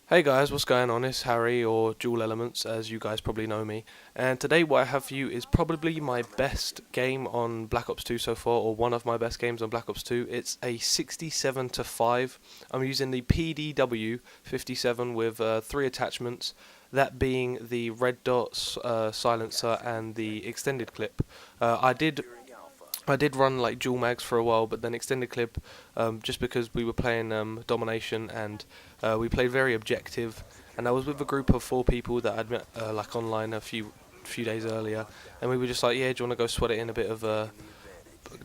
Hey guys, what's going on? It's Harry, or Dual Elements, as you guys probably know me. And today, what I have for you is probably my best game on Black Ops 2 so far, or one of my best games on Black Ops 2. It's a 67 to 5. I'm using the PDW 57 with three attachments, that being the red dots, silencer, and the extended clip. I did run like dual mags for a while, but then extended clip, just because we were playing domination and we played very objective. And I was with a group of four people that I'd met like online a few days earlier, and we were just like, yeah, do you want to go sweat it in a bit of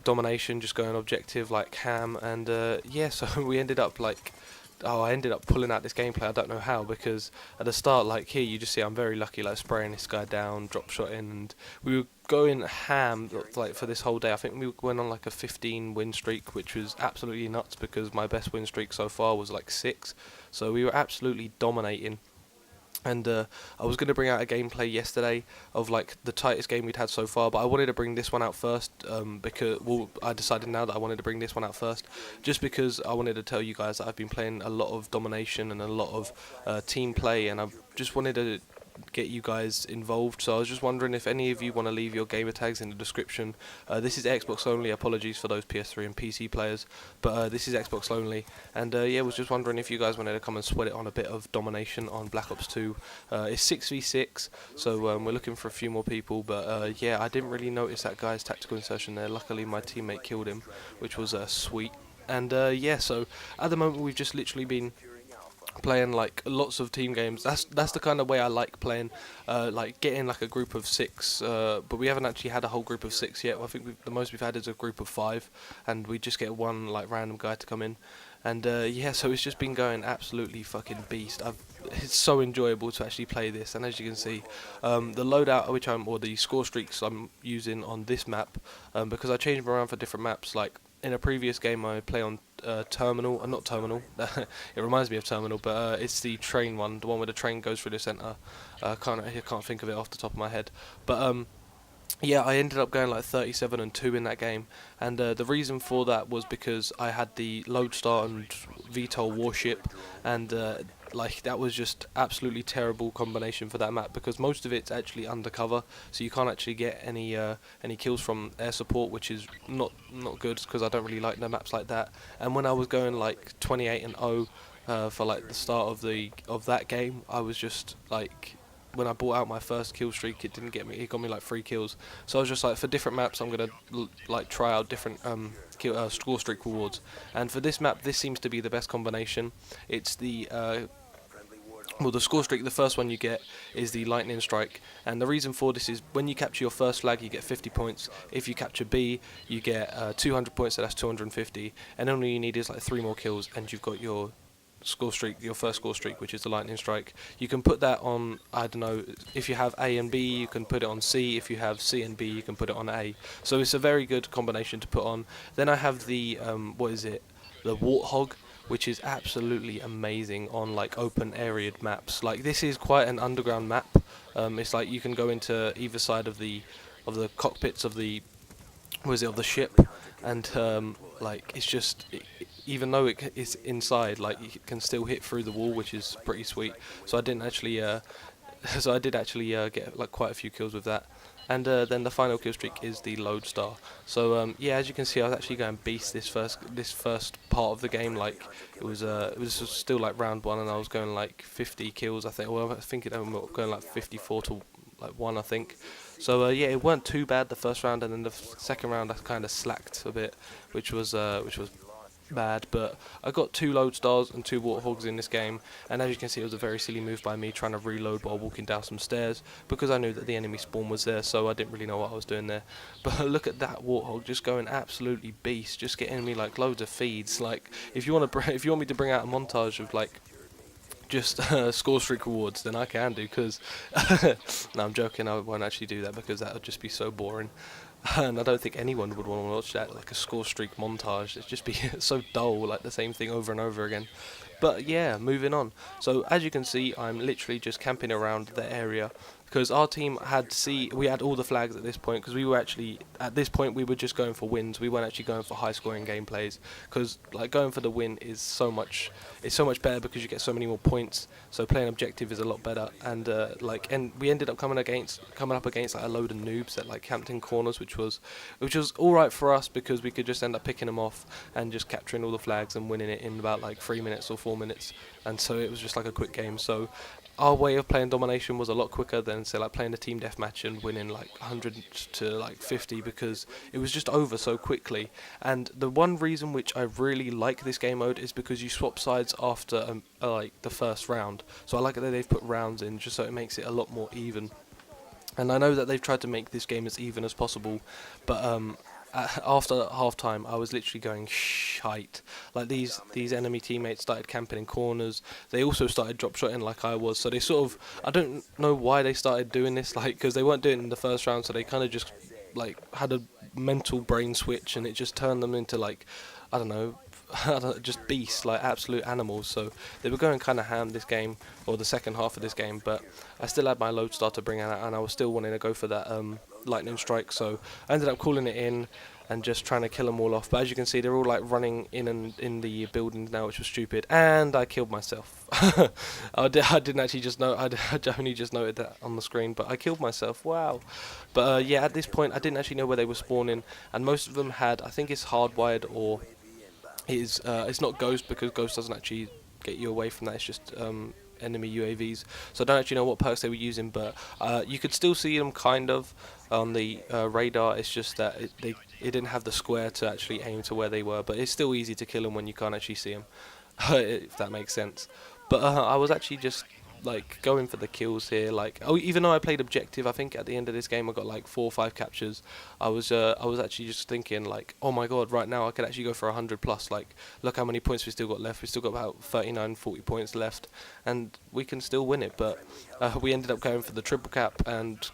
domination, just going objective like ham, and yeah, so we ended up like. Oh, I ended up pulling out this gameplay. I don't know how, because at the start, like here, you just see I'm very lucky, like spraying this guy down, drop shot in, and we were going ham like for this whole day. I think we went on like a 15 win streak, which was absolutely nuts because my best win streak so far was like 6. So we were absolutely dominating. And I was going to bring out a gameplay yesterday of like the tightest game we'd had so far, but I wanted to bring this one out first, because I decided now that I wanted to bring this one out first, just because I wanted to tell you guys that I've been playing a lot of domination and a lot of team play, and I just wanted to get you guys involved. So I was just wondering if any of you want to leave your gamer tags in the description. This is Xbox only. Apologies for those PS3 and PC players, but this is Xbox only. And yeah, was just wondering if you guys wanted to come and sweat it on a bit of domination on Black Ops 2. It's 6v6, so we're looking for a few more people. But yeah, I didn't really notice that guy's tactical insertion there. Luckily, my teammate killed him, which was sweet. And yeah, so at the moment we've just literally been playing like lots of team games. That's the kind of way I like playing, like getting like a group of 6, but we haven't actually had a whole group of 6 yet. I think the most we've had is a group of 5, and we just get one like random guy to come in. And yeah, so it's just been going absolutely fucking beast. It's so enjoyable to actually play this, and as you can see, the loadout or the score streaks I'm using on this map, because I change them around for different maps. Like in a previous game, I play on Terminal, not Terminal. It reminds me of Terminal, but it's the train one, the one where the train goes through the centre. I can't think of it off the top of my head, but yeah, I ended up going like 37 and 2 in that game, and the reason for that was because I had the Lodestar and VTOL warship, and like that was just absolutely terrible combination for that map, because most of it's actually undercover, so you can't actually get any kills from air support, which is not good because I don't really like the maps like that. And when I was going like 28 and 0 for like the start of that game, I was just like, when I bought out my first kill streak, it didn't get me. It got me like 3 kills. So I was just like, for different maps, I'm gonna like try out different score streak rewards. And for this map, this seems to be the best combination. It's the well, the score streak, the first one you get is the lightning strike, and the reason for this is when you capture your first flag, you get 50 points. If you capture B, you get 200 points, so that's 250, and all you need is like 3 more kills, and you've got your score streak, your first score streak, which is the lightning strike. You can put that on, I don't know, if you have A and B, you can put it on C. If you have C and B, you can put it on A. So it's a very good combination to put on. Then I have the what is it, the Warthog, which is absolutely amazing on like open area maps. Like this is quite an underground map. It's like you can go into either side of the cockpits of the of the ship, and like it's just even though it is inside, like you can still hit through the wall, which is pretty sweet. So I didn't actually so I did actually get like quite a few kills with that. And then the final kill streak is the Lodestar. So yeah, as you can see, I was actually going beast this first part of the game. Like it was still like round 1, and I was going like 50 kills. I think. Well, I think it was going like 54 to like 1, I think. So yeah, it weren't too bad the first round, and then the second round I kind of slacked a bit, which was bad. But I got 2 Lodestars and 2 Warthogs in this game, and as you can see, it was a very silly move by me trying to reload while walking down some stairs, because I knew that the enemy spawn was there, so I didn't really know what I was doing there. But look at that Warthog just going absolutely beast, just getting me like loads of feeds. Like if you want to, if you want me to bring out a montage of like just score streak rewards, then I can do, because no, I'm joking, I won't actually do that because that would just be so boring. And I don't think anyone would want to watch that, like a score streak montage. It'd just be so dull, like the same thing over and over again. But yeah, moving on. So as you can see, I'm literally just camping around the area, because our team had we had all the flags at this point, because we were actually at this point we were just going for wins. We weren't actually going for high scoring gameplays, because like going for the win is so much better because you get so many more points. So playing objective is a lot better, and and we ended up coming up against like a load of noobs that like camped in corners, which was all right for us because we could just end up picking them off and just capturing all the flags and winning it in about like 3 minutes or 4 minutes, and so it was just like a quick game. So our way of playing domination was a lot quicker than say like playing a team deathmatch and winning like 100 to like 50, because it was just over so quickly. And the one reason which I really like this game mode is because you swap sides after like the first round. So I like that they've put rounds in just so it makes it a lot more even. And I know that they've tried to make this game as even as possible, but after half time I was literally going shite. Like these enemy teammates started camping in corners. They also started drop shotting like I was, so they sort of, I don't know why they started doing this, like because they weren't doing it in the first round, so they kind of just like had a mental brain switch and it just turned them into like, I don't know, just beasts, like absolute animals. So they were going kind of ham this game, or the second half of this game, but I still had my lodestar to bring out and I was still wanting to go for that lightning strike, so I ended up calling it in and just trying to kill them all off. But as you can see, they're all like running in the buildings now, which was stupid, and I killed myself. I didn't actually just know, I only just noted that on the screen, but I killed myself. Wow. But yeah, at this point I didn't actually know where they were spawning, and most of them had, I think it's hardwired, or it's not Ghost, because Ghost doesn't actually get you away from that. It's just enemy UAVs. So I don't actually know what perks they were using, but you could still see them kind of on the radar. It's just that it didn't have the square to actually aim to where they were, but it's still easy to kill them when you can't actually see them, if that makes sense. But I was actually just like going for the kills here. Like, oh, even though I played objective, I think at the end of this game I got like 4 or 5 captures. I was actually just thinking like, oh my god, right now I could actually go for 100 plus. Like, look how many points we still got left. We still got about 39, 40 points left, and we can still win it. But we ended up going for the triple cap and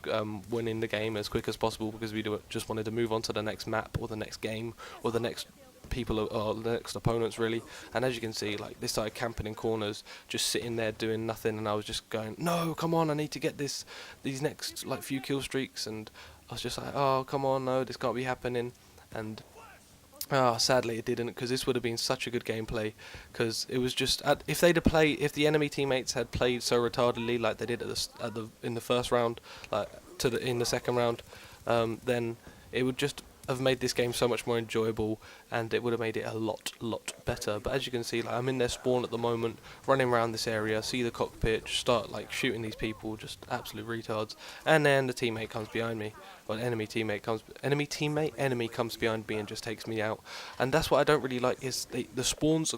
winning the game as quick as possible, because we just wanted to move on to the next map or the next game or the next people or the next opponents really. And as you can see, like, they started camping in corners, just sitting there doing nothing, and I was just going, no, come on, I need to get these next like few kill streaks, and I was just like, oh come on, no, this can't be happening. And sadly it didn't, because this would have been such a good gameplay, because it was just if the enemy teammates had played so retardedly like they did in the first round, like in the second round, then it would just have made this game so much more enjoyable, and it would have made it a lot better. But as you can see, like, I'm in their spawn at the moment, running around this area, see the cockpit, just start like shooting these people, just absolute retards, and then the teammate comes behind me, or enemy comes behind me and just takes me out. And that's what I don't really like, is the spawns.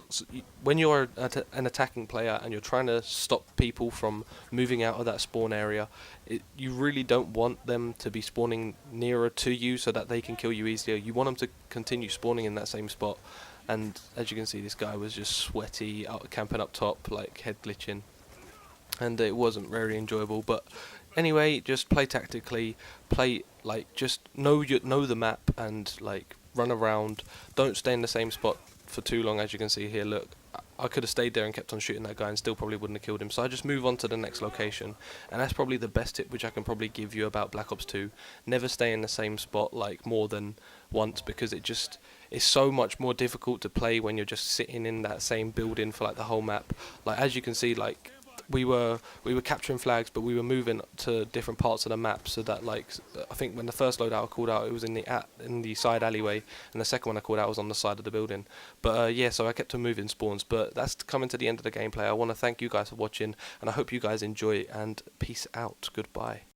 When you're an attacking player and you're trying to stop people from moving out of that spawn area, you really don't want them to be spawning nearer to you so that they can kill you easier. You want them to continue spawning in that same spot. And as you can see, this guy was just sweaty, camping up top, like head glitching, and it wasn't very enjoyable. But anyway, just play tactically, play like, just know the map, and like run around. Don't stay in the same spot for too long. As you can see here, look, I could have stayed there and kept on shooting that guy and still probably wouldn't have killed him. So I just move on to the next location, and that's probably the best tip which I can probably give you about Black Ops 2. Never stay in the same spot like more than once, because it's so much more difficult to play when you're just sitting in that same building for like the whole map. Like, as you can see, like, we were capturing flags, but we were moving to different parts of the map, so that, like, I think when the first loadout I called out, it was in the side alleyway, and the second one I called out was on the side of the building. But yeah, so I kept on moving spawns. But that's coming to the end of the gameplay. I want to thank you guys for watching, and I hope you guys enjoy it, and peace out. Goodbye.